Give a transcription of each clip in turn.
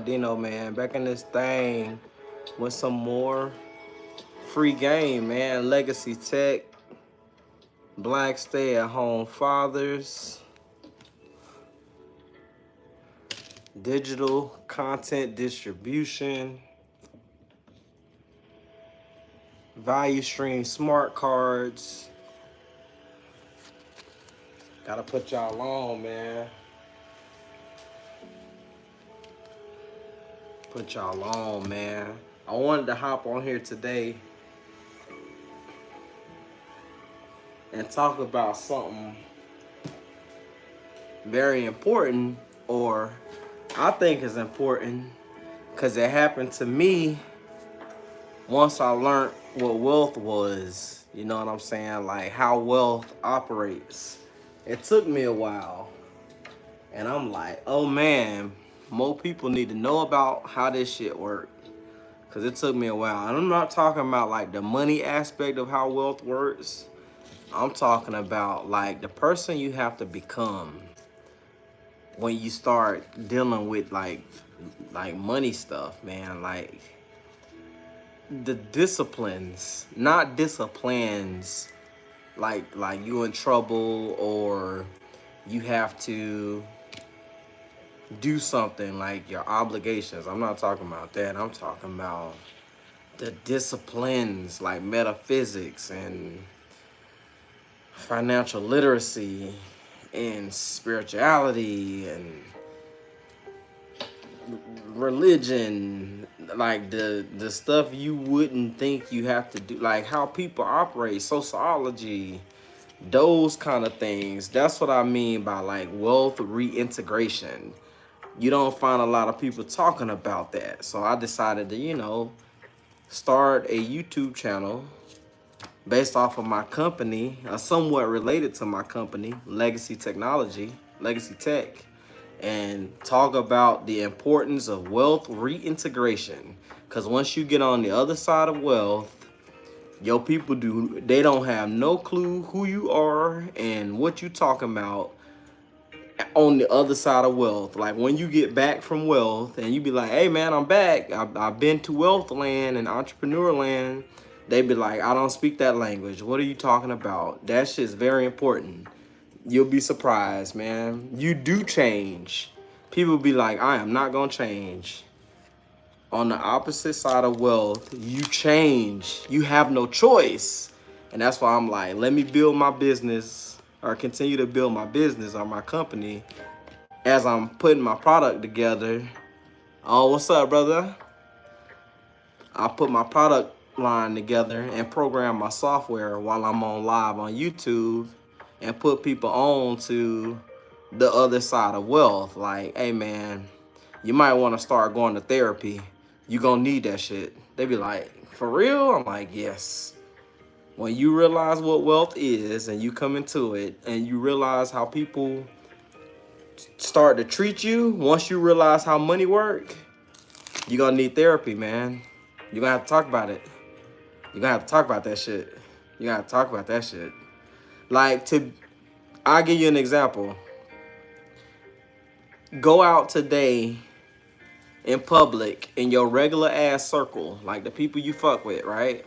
Dino, man, back in this thing with some more free game, man. Legacy tech, black stay-at-home fathers, digital content distribution, value stream smart cards. Gotta put y'all on, man. Put y'all on, man. I wanted to hop on here today and talk about something very important, or I think is important, because it happened to me once I learned what wealth was. You know what I'm saying? Like how wealth operates. It took me a while, and I'm like, oh man, more people need to know about how this shit works, because it took me a while. And I'm not talking about like the money aspect of how wealth works. I'm talking about like the person you have to become when you start dealing with like money stuff, man. Like the disciplines, not disciplines like you in trouble or you have to do something like your obligations. I'm not talking about that. I'm talking about the disciplines like metaphysics and financial literacy and spirituality and religion, like the stuff you wouldn't think you have to do, like how people operate, sociology, those kind of things. That's what I mean by like wealth reintegration. You don't find a lot of people talking about that. So I decided to, you know, start a YouTube channel based off of my company, somewhat related to my company, Legacy Technology, Legacy Tech, and talk about the importance of wealth reintegration. Because once you get on the other side of wealth, your people they don't have no clue who you are and what you talking about on the other side of wealth. Like when you get back from wealth and you be like, hey man, I'm back. I've been to wealth land and entrepreneur land. They be like, I don't speak that language. What are you talking about? That shit's very important. You'll be surprised, man. You do change. People be like, I am not gonna change. On the opposite side of wealth, you change. You have no choice. And that's why I'm like, let me build my business, or continue to build my business or my company as I'm putting my product together. Oh, what's up, brother? I put my product line together and program my software while I'm on live on YouTube and put people on to the other side of wealth. Like, hey man, you might want to start going to therapy. You gonna need that shit. They be like, for real? I'm like, yes. When you realize what wealth is and you come into it and you realize how people start to treat you, once you realize how money work, you're gonna need therapy, man. You're gonna have to talk about it. You're gonna have to talk about that shit. You gotta talk about that shit. Like, I'll give you an example. Go out today in public in your regular ass circle, like the people you fuck with, right?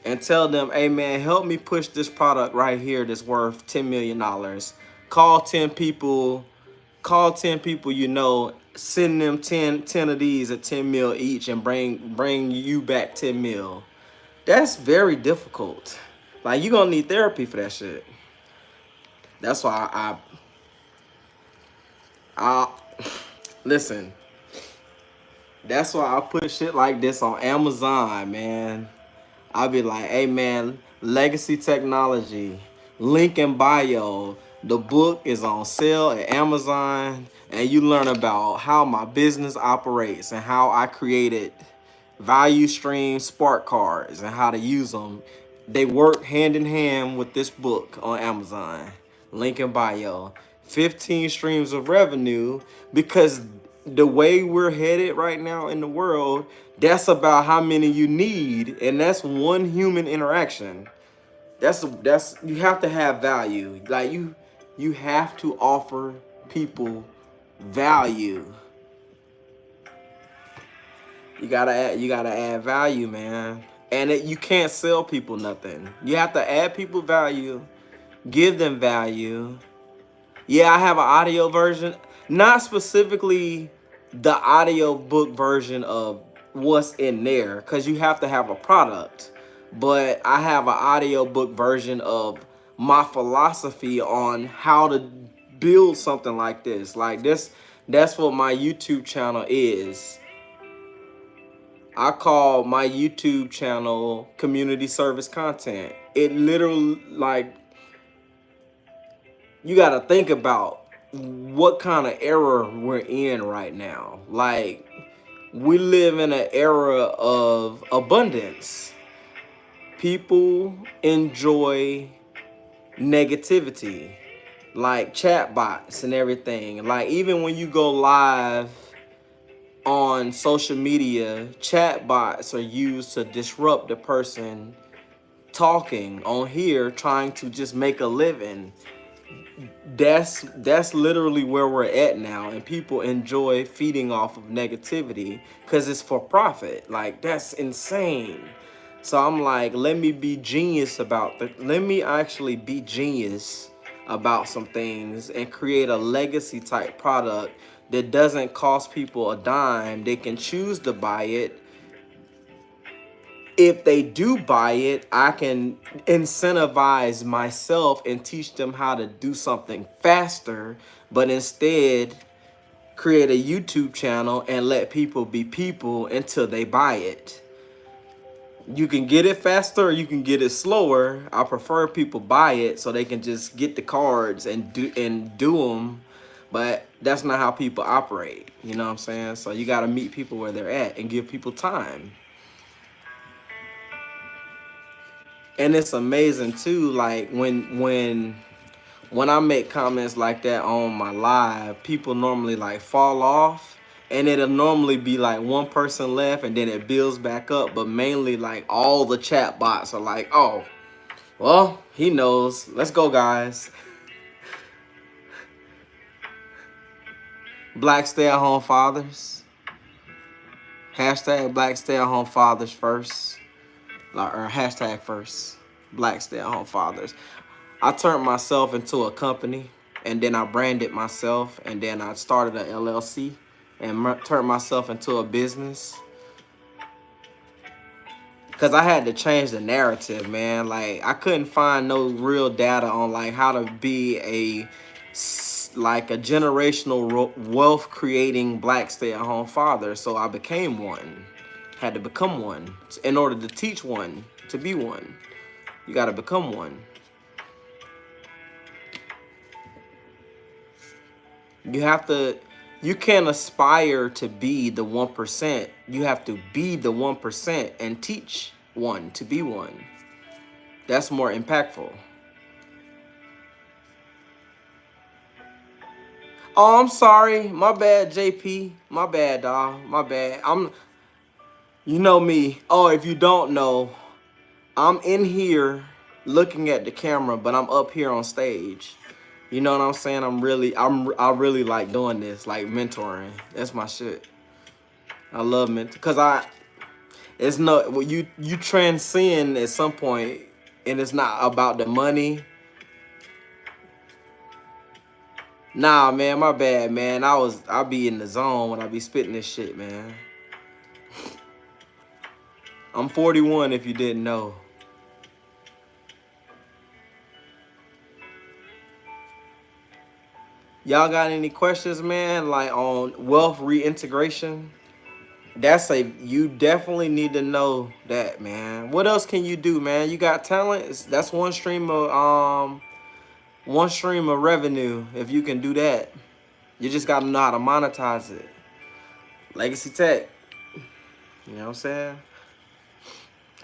And tell them, hey man, help me push this product right here that's worth $10 million. Call 10 people, you know, send them 10 of these at 10 mil each and bring you back 10 mil. That's very difficult. Like, you're gonna need therapy for that shit. That's why I listen. That's why I put shit like this on Amazon, man. I'll be like, hey man, Legacy Technology, link in bio. The book is on sale at Amazon, and you learn about how my business operates and how I created value stream spark cards and how to use them. They work hand in hand with this book on Amazon. Link in bio. 15 streams of revenue, because the way we're headed right now in the world, that's about how many you need, and that's one human interaction. That's you have to have value. Like you have to offer people value. You gotta add value, man. And you can't sell people nothing. You have to add people value, give them value. Yeah, I have an audio version, not specifically the audio book version of what's in there, because you have to have a product. But I have an audio book version of my philosophy on how to build something like this. Like this, that's what my YouTube channel is. I call my YouTube channel community service content. It literally, like, you got to think about what kind of era we're in right now. Like, we live in an era of abundance. People enjoy negativity, like chatbots and everything. Like, even when you go live on social media, chatbots are used to disrupt the person talking on here, trying to just make a living. That's literally where we're at now, and people enjoy feeding off of negativity because it's for profit. Like, that's insane. So I'm like, let me actually be genius about some things and create a legacy type product that doesn't cost people a dime. They can choose to buy it. If they do buy it, I can incentivize myself and teach them how to do something faster, but instead create a YouTube channel and let people be people until they buy it. You can get it faster or you can get it slower. I prefer people buy it so they can just get the cards and do them. But that's not how people operate. You know what I'm saying? So you got to meet people where they're at and give people time. And it's amazing too, like when I make comments like that on my live, people normally like fall off, and it'll normally be like one person left and then it builds back up. But mainly like all the chat bots are like, oh, well, he knows. Let's go, guys. Black stay-at-home fathers. Hashtag black stay-at-home fathers first. Or hashtag first. Black stay-at-home fathers. I turned myself into a company, and then I branded myself, and then I started an LLC and turned myself into a business. Because I had to change the narrative, man. Like, I couldn't find no real data on like how to be a generational wealth creating black stay-at-home father. So I became one. Had to become one. In order to teach one, to be one, you got to become one. You can't aspire to be the 1%. You have to be the 1% and teach one to be one. That's more impactful. Oh, I'm sorry. My bad, JP. My bad, dawg. My bad. You know me. Oh, if you don't know, I'm in here looking at the camera, but I'm up here on stage. You know what I'm saying? I really like doing this, like mentoring. That's my shit. I love mentoring because you transcend at some point, and it's not about the money. Nah, man, my bad, man. I'll be in the zone when I be spitting this shit, man. I'm 41 if you didn't know. Y'all got any questions, man? Like on wealth reintegration? You definitely need to know that, man. What else can you do, man? You got talent. That's one stream of revenue. If you can do that, you just gotta know how to monetize it. Legacy tech. You know what I'm saying?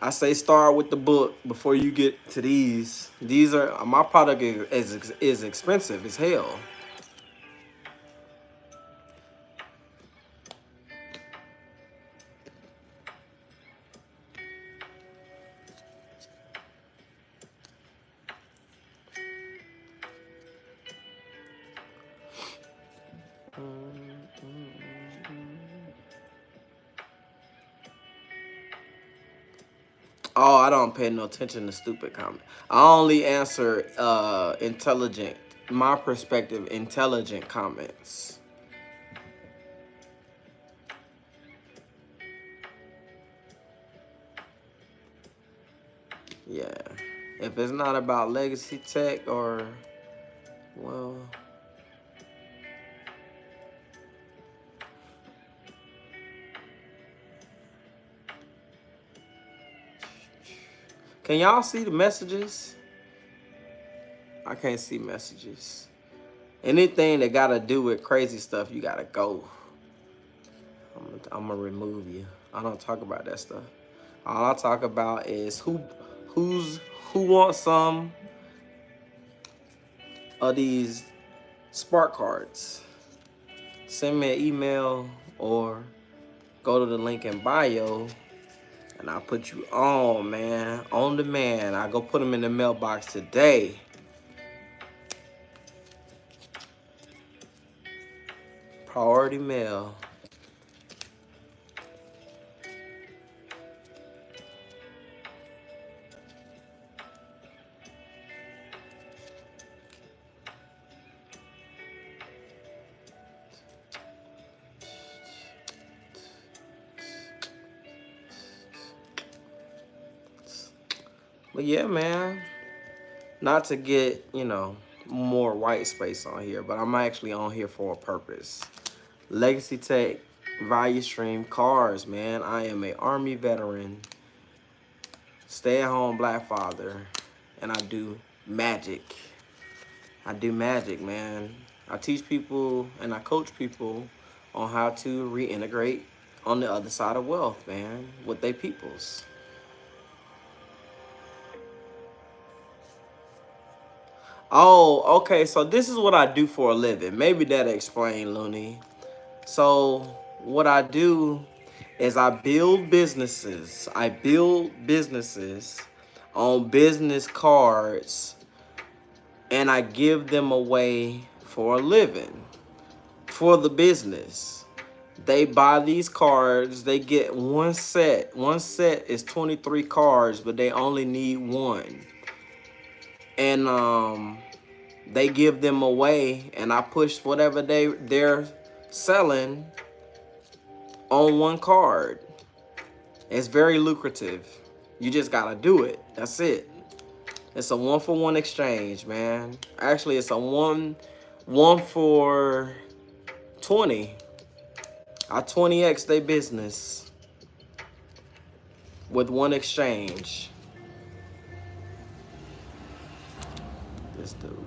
I say start with the book before you get to these. My product is expensive as hell. Oh, I don't pay no attention to stupid comment. I only answer intelligent, my perspective, intelligent comments. Yeah. If it's not about legacy tech or, well, can y'all see the messages? I can't see messages. Anything that gotta do with crazy stuff, you gotta go. I'm gonna remove you. I don't talk about that stuff. All I talk about is who wants some of these Spark cards. Send me an email or go to the link in bio and I'll put you on, man. On demand. I go put them in the mailbox today. Priority mail. But yeah, man, not to get, you know, more white space on here, but I'm actually on here for a purpose. Legacy Tech, value stream, cars, man. I am a Army veteran, stay-at-home black father, and I do magic. I do magic, man. I teach people and I coach people on how to reintegrate on the other side of wealth, man, with their peoples. Oh, okay, so this is what I do for a living. Maybe that'll explain, Looney. So what I do is I build businesses. I build businesses on business cards and I give them away for a living for the business. They buy these cards, they get one set. One set is 23 cards, but they only need one. And they give them away and I push whatever they're selling on one card. It's very lucrative. You just gotta do it. That's it. It's a 1-for-1 exchange, man. Actually, it's a one for 20. I 20x their business with one exchange. This dude, man.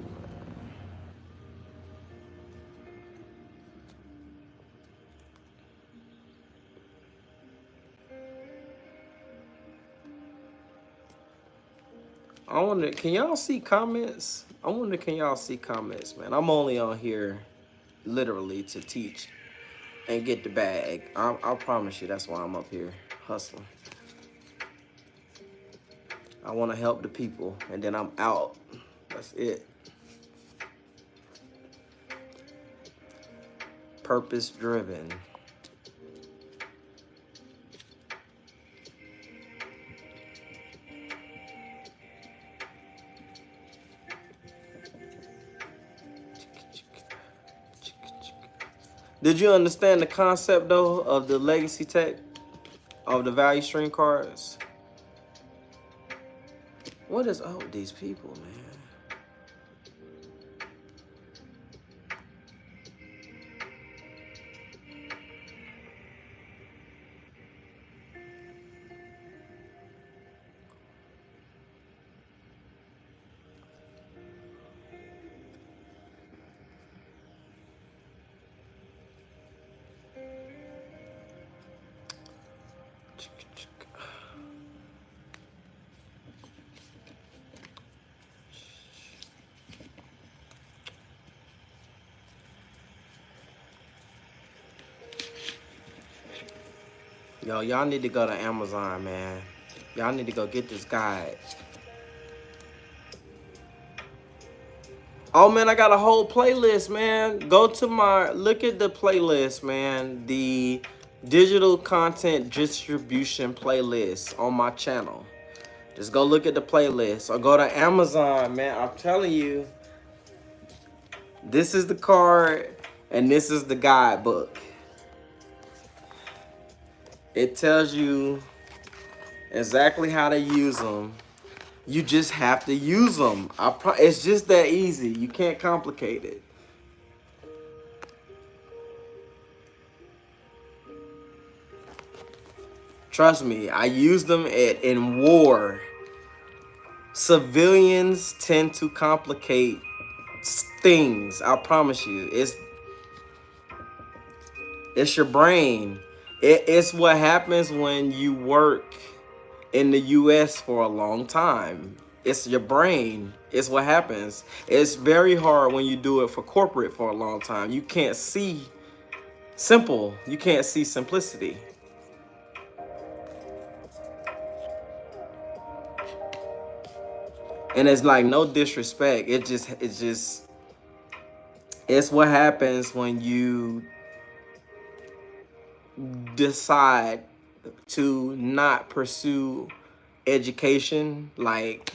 I wonder, can y'all see comments? I wonder, can y'all see comments, man? I'm only on here literally to teach and get the bag. I promise you, that's why I'm up here hustling. I want to help the people, and then I'm out. That's it. Purpose driven. Did you understand the concept though of the legacy tech, of the value stream cards? What is up with these people, man? Yo, y'all need to go to Amazon, man. Y'all need to go get this guide. Oh, man, I got a whole playlist, man. Go to look at the playlist, man. The digital content distribution playlist on my channel. Just go look at the playlist or go to Amazon, man. I'm telling you, this is the card and this is the guidebook. It tells you exactly how to use them. You just have to use them. It's just that easy. You can't complicate it. Trust me, I use them in war. Civilians tend to complicate things. I promise you. It's your brain. It's what happens when you work in the US for a long time. It's your brain. It's what happens. It's very hard when you do it for corporate for a long time. You can't see simple. You can't see simplicity. And it's like no disrespect. It's what happens when you decide to not pursue education, like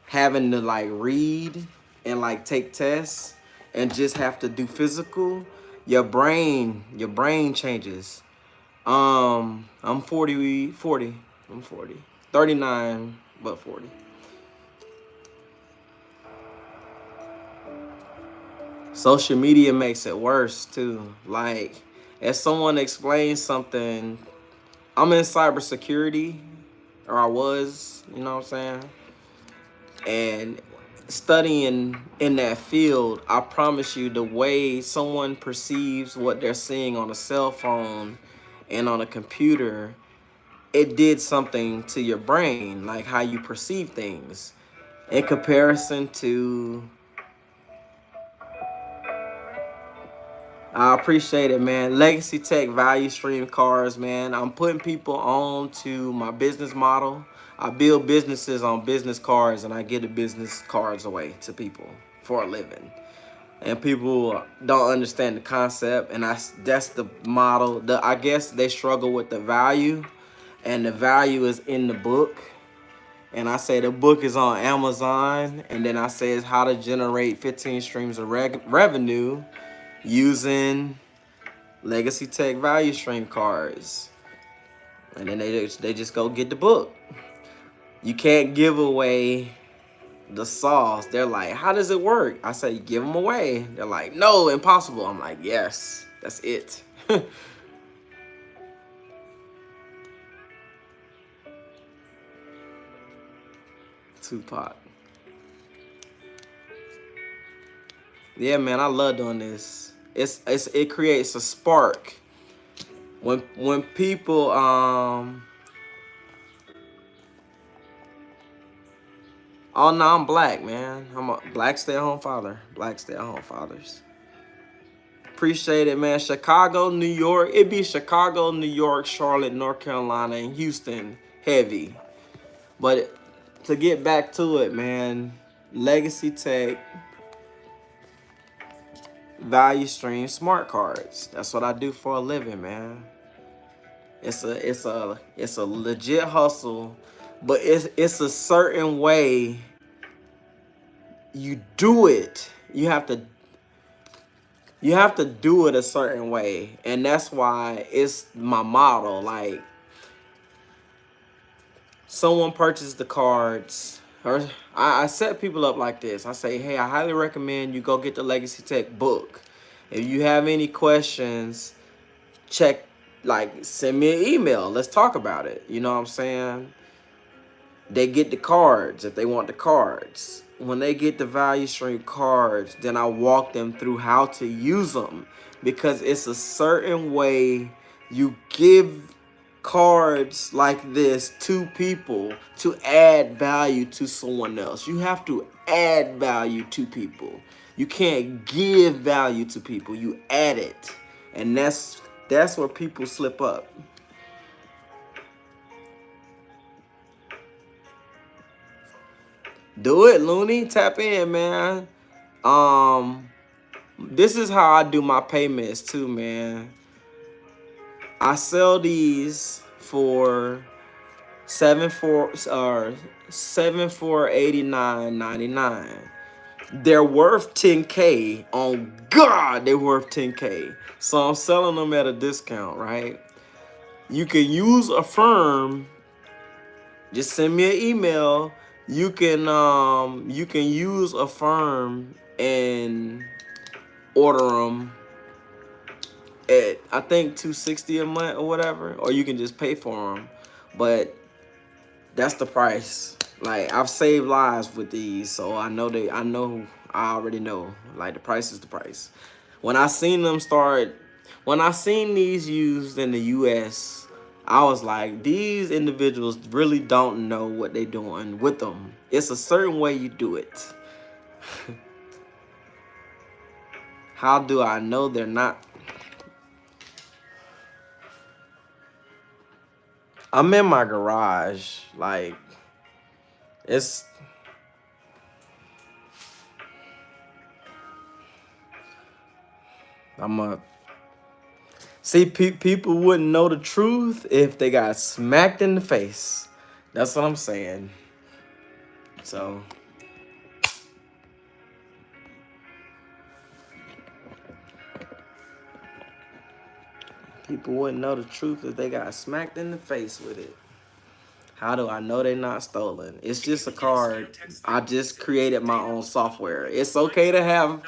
having to like read and like take tests and just have to do physical. Your brain changes. I'm 40. I'm 40. 39, but 40. Social media makes it worse too. Like, if someone explains something, I'm in cybersecurity, or I was, you know what I'm saying? And studying in that field, I promise you, the way someone perceives what they're seeing on a cell phone and on a computer, it did something to your brain, like how you perceive things in comparison to... I appreciate it, man. Legacy Tech Value Stream cards, man. I'm putting people on to my business model. I build businesses on business cards, and I give the business cards away to people for a living. And people don't understand the concept, and that's the model. I guess they struggle with the value, and the value is in the book. And I say the book is on Amazon, and then I say it's how to generate 15 streams of revenue using Legacy Tech Value Stream cards. And then they just go get the book. You can't give away the sauce. They're like, how does it work? I say, give them away. They're like, no, impossible. I'm like, yes, that's it. Tupac. Yeah, man, I love doing this. It creates a spark when people oh no, I'm black, man. I'm a black stay-at-home father. Black stay-at-home fathers. Appreciate it, man. Chicago, New York. It'd be Chicago, New York, Charlotte, North Carolina, and Houston heavy. But to get back to it, man, Legacy Tech Value Stream smart cards. That's what I do for a living, man. It's a legit hustle, but it's a certain way you do it. You have to do it a certain way, and that's why it's my model. Like, someone purchased the cards, or I set people up like this. I say, hey, I highly recommend you go get the Legacy Tech book. If you have any questions, send me an email. Let's talk about it. You know what I'm saying? They get the cards if they want the cards. When they get the value stream cards, then I walk them through how to use them, because it's a certain way you give cards like this to people to add value to someone else. You have to add value to people. You can't give value to people. You add it. And that's where people slip up. Do it, Looney. Tap in, man. This is how I do my payments too, man. I sell these for 7489.99. They're worth 10K. On God, they're worth 10K. So I'm selling them at a discount, right? You can use Affirm. Just send me an email. You can use Affirm and order them at, I think, $260 a month or whatever, or you can just pay for them. But that's the price. Like, I've saved lives with these, so I already know. Like, the price is the price. When I seen these used in the US, I was like, these individuals really don't know what they're doing with them. It's a certain way you do it. How do I know they're not? I'm in my garage. Like, see, people wouldn't know the truth if they got smacked in the face. That's what I'm saying. So, people wouldn't know the truth if they got smacked in the face with it. How do I know they're not stolen? It's just a card. I just created my own software. It's okay to have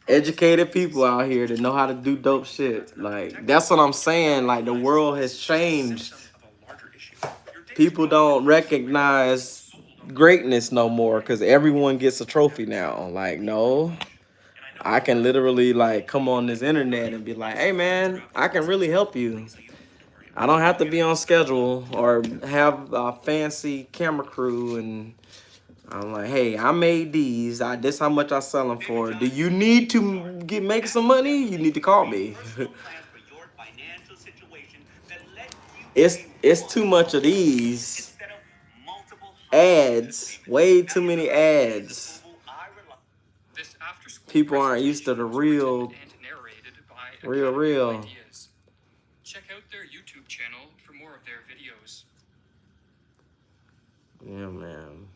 educated people out here that know how to do dope shit. Like, that's what I'm saying. Like, the world has changed. People don't recognize greatness no more because everyone gets a trophy now. Like, no. I can literally, like, come on this internet and be like, hey, man, I can really help you. I don't have to be on schedule or have a fancy camera crew. And I'm like, hey, I made these. This how much I sell them for. Do you need to make some money? You need to call me. It's too much of these ads. Way too many ads. People aren't used to the real. Check out their YouTube channel for more of their videos. Yeah, man.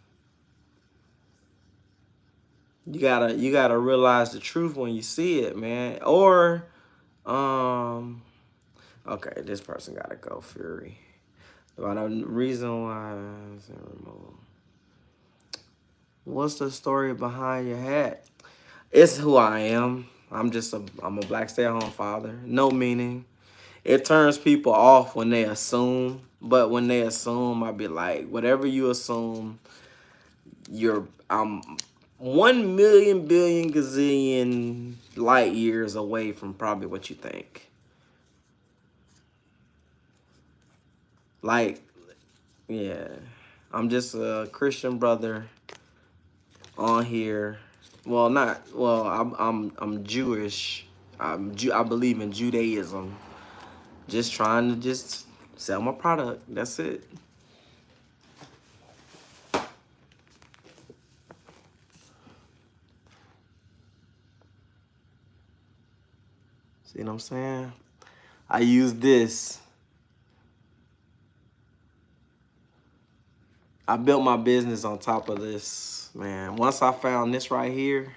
You gotta realize the truth when you see it, man. Or, okay, this person gotta go, Fury. But the reason why what's the story behind your hat? It's who I am. I'm a black stay-at-home father. No meaning. It turns people off when they assume. But when they assume, I be like, whatever you assume, I'm 1 million billion gazillion light years away from probably what you think. Like, yeah, I'm just a Christian brother on here. Well, I'm Jewish. I believe in Judaism. Just trying to sell my product. That's it. See what I'm saying? I use this. I built my business on top of this, man. Once I found this right here,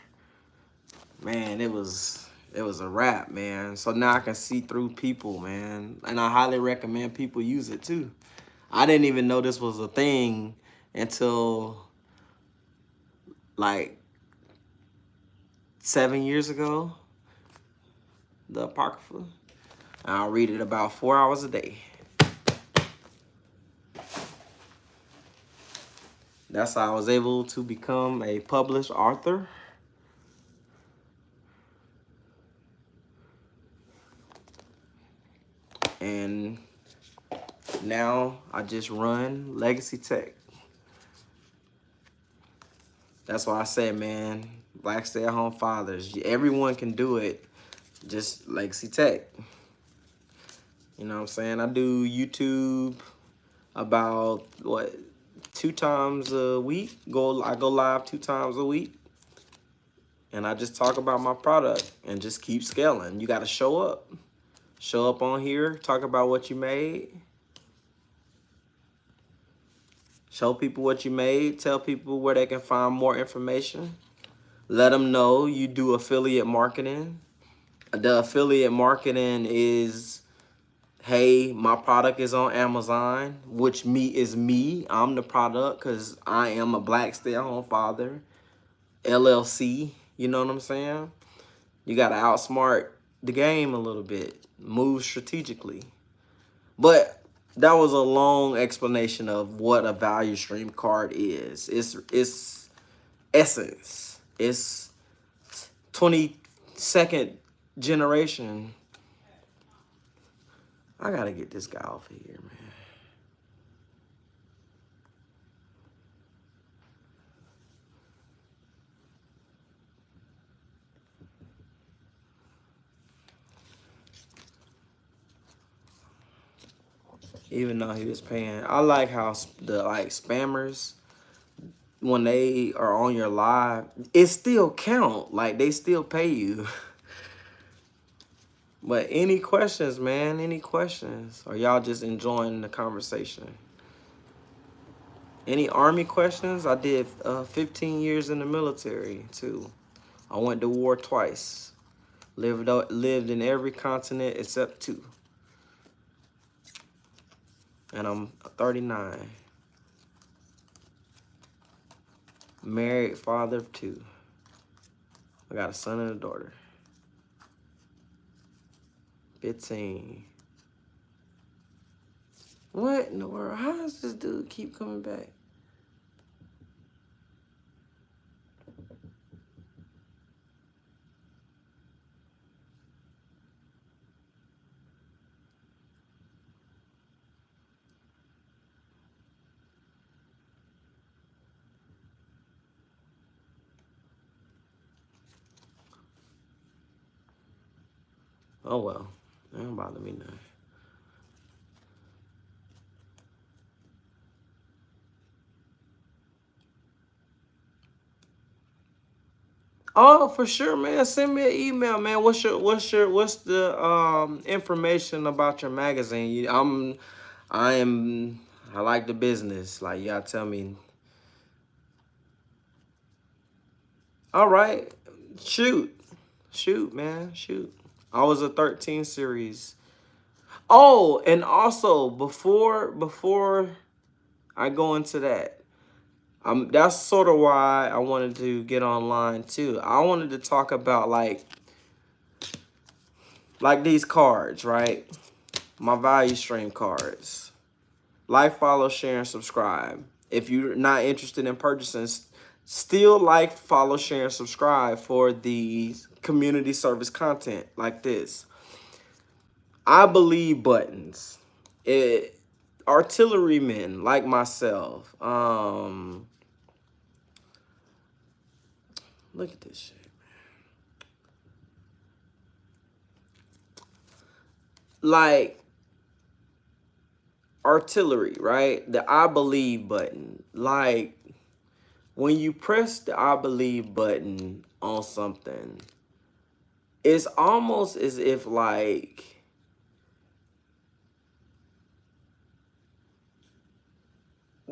man, it was a wrap, man. So now I can see through people, man. And I highly recommend people use it too. I didn't even know this was a thing until like 7 years ago. The Apocrypha. I'll read it about 4 hours a day. That's how I was able to become a published author. And now I just run Legacy Tech. That's why I say, man, black stay-at-home fathers, everyone can do it. Just Legacy Tech. You know what I'm saying? I do YouTube about, 2 times a week. I go live 2 times a week. And I just talk about my product and just keep scaling. You got to show up. Show up on here. Talk about what you made. Show people what you made. Tell people where they can find more information. Let them know you do affiliate marketing. The affiliate marketing is, hey, my product is on Amazon, which is me. I'm the product because I am a black stay-at-home father, LLC. You know what I'm saying? You got to outsmart the game a little bit. Move strategically. But that was a long explanation of what a value stream card is. It's essence. It's 22nd generation. I gotta get this guy off of here, man. Even though he was paying, I like how the spammers, when they are on your live, it still count. Like, they still pay you. But any questions, man? Any questions? Or y'all just enjoying the conversation? Any Army questions? I did 15 years in the military, too. I went to war twice. Lived in every continent except 2. And I'm 39. Married, father of 2. I got a son and a daughter. 15. What in the world? How does this dude keep coming back? Oh well, it don't bother me now. Oh, for sure, man. Send me an email, man. What's the information about your magazine? I like the business. Like, you gotta tell me. All right, shoot, man, shoot. I was a 13 series. Oh, and also before I go into that, that's sort of why I wanted to get online too. I wanted to talk about like these cards, right? My value stream cards. Like, follow, share, and subscribe. If you're not interested in purchasing, still like, follow, share, and subscribe for the community service content like this. I believe buttons. Artillerymen like myself. Look at this shit. Like, artillery, right? The I believe button. Like, when you press the I believe button on something, it's almost as if like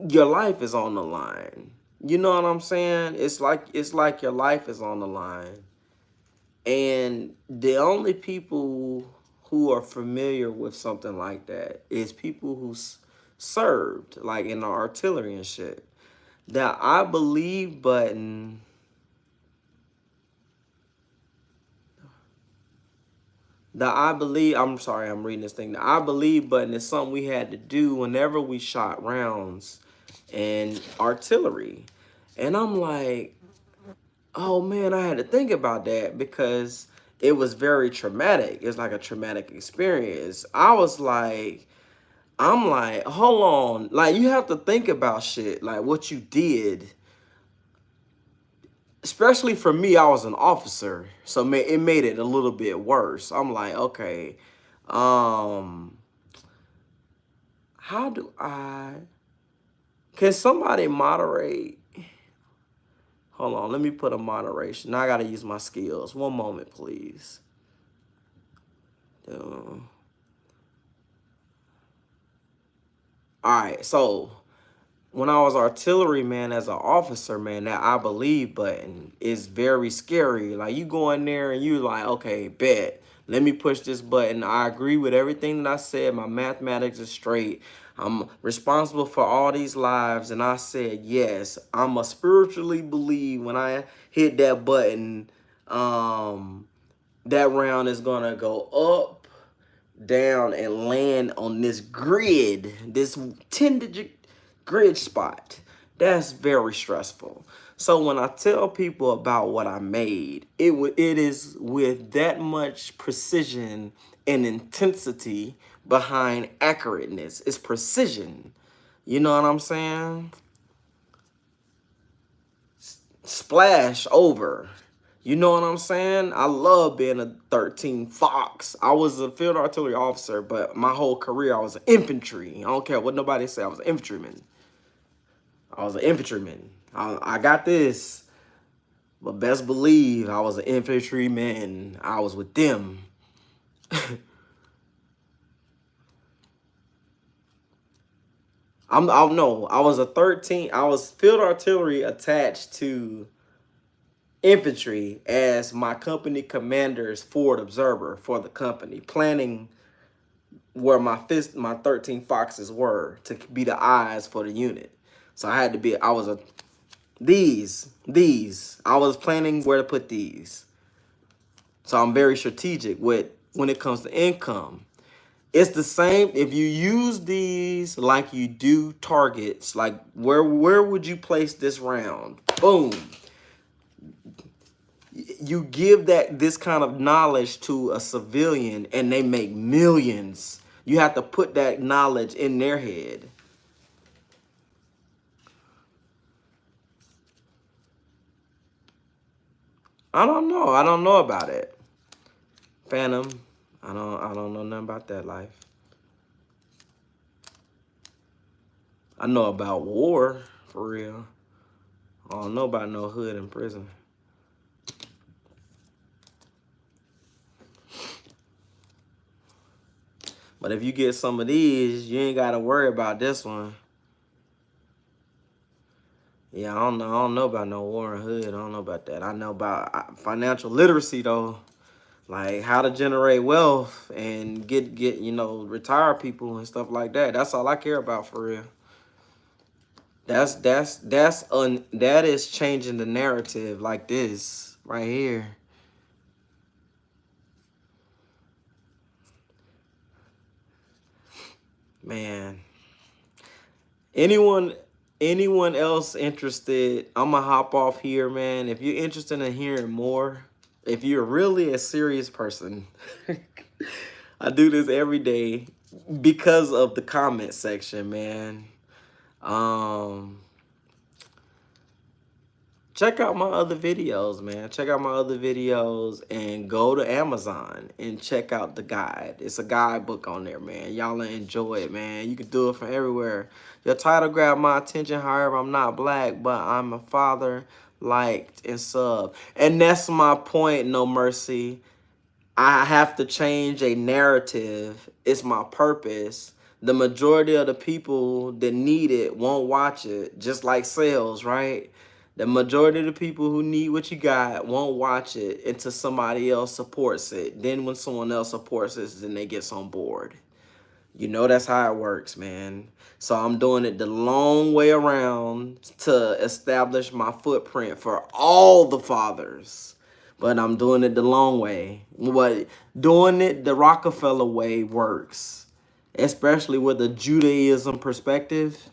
your life is on the line. You know what I'm saying? It's like your life is on the line. And the only people who are familiar with something like that is people who served, like in the artillery and shit. The I believe button, I'm sorry, I'm reading this thing. The I believe button is something we had to do whenever we shot rounds in artillery. And I'm like, oh man, I had to think about that because it was very traumatic. It's like a traumatic experience. I'm like, hold on. Like, you have to think about shit, like what you did. Especially for me, I was an officer, so it made it a little bit worse. I'm like, okay, how do can somebody moderate? Hold on, let me put a moderation. Now I gotta use my skills. One moment, please. All right, so when I was artillery, man, as an officer, man, that I believe button is very scary. Like, you go in there and you like, okay, bet. Let me push this button. I agree with everything that I said. My mathematics is straight. I'm responsible for all these lives. And I said, yes, I'm a spiritually believe when I hit that button, that round is going to go up, down, and land on this grid, this 10-digit grid spot. That's very stressful. So when I tell people about what I made, it is with that much precision and intensity behind accurateness. It's precision. You know what I'm saying? Splash over. You know what I'm saying? I love being a 13 Fox. I was a field artillery officer, but my whole career I was an infantry. I don't care what nobody say. I was an infantryman. I got this, but best believe I was an infantryman. I was with them. I was a 13. I was field artillery attached to infantry as my company commander's forward observer for the company, planning where my 13 Foxes were to be the eyes for the unit. So I had to be, I was planning where to put these. So I'm very strategic with when it comes to income. It's the same if you use these like you do targets, like where would you place this round? Boom. You give this kind of knowledge to a civilian and they make millions. You have to put that knowledge in their head. I don't know. I don't know about it. Phantom. I don't know nothing about that life. I know about war, for real. I don't know about no hood in prison. But if you get some of these, you ain't got to worry about this one. Yeah, I don't know about no war and hood. I don't know about that. I know about financial literacy, though. Like how to generate wealth and get retire people and stuff like that. That's all I care about, for real. That is changing the narrative like this right here. Man. Anyone else interested? I'm gonna hop off here, man. If you're interested in hearing more, if you're really a serious person, I do this every day because of the comment section, man. Check out my other videos, man. Check out my other videos and go to Amazon and check out the guide. It's a guidebook on there, man. Y'all enjoy it, man. You can do it from everywhere. Your title grabbed my attention. However, I'm not black, but I'm a father, liked, and sub. And that's my point, No Mercy. I have to change a narrative. It's my purpose. The majority of the people that need it won't watch it, just like sales, right? The majority of the people who need what you got won't watch it until somebody else supports it. Then when someone else supports it, then they get on board. You know that's how it works, man. So I'm doing it the long way around to establish my footprint for all the fathers. But I'm doing it the long way. But doing it the Rockefeller way works, especially with a Judaism perspective.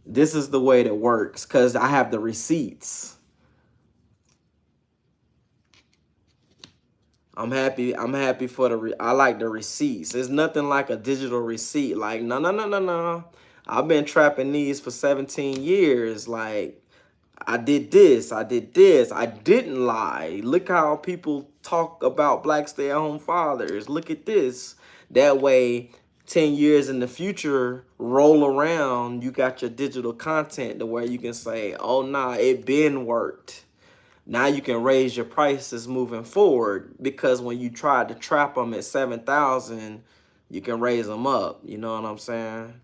This is the way that works because I have the receipts. I'm happy for I like the receipts. There's nothing like a digital receipt. Like, no. I've been trapping these for 17 years. Like, I did this. I didn't lie. Look how people talk about black stay-at-home fathers. Look at this. That way, 10 years in the future, roll around, you got your digital content to where you can say, oh, nah, it been worked. Now you can raise your prices moving forward because when you tried to trap them at 7,000, you can raise them up. You know what I'm saying?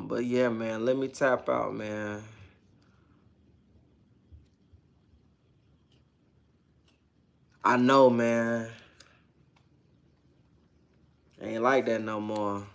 But yeah, man, let me tap out, man. I know, man. Ain't like that no more.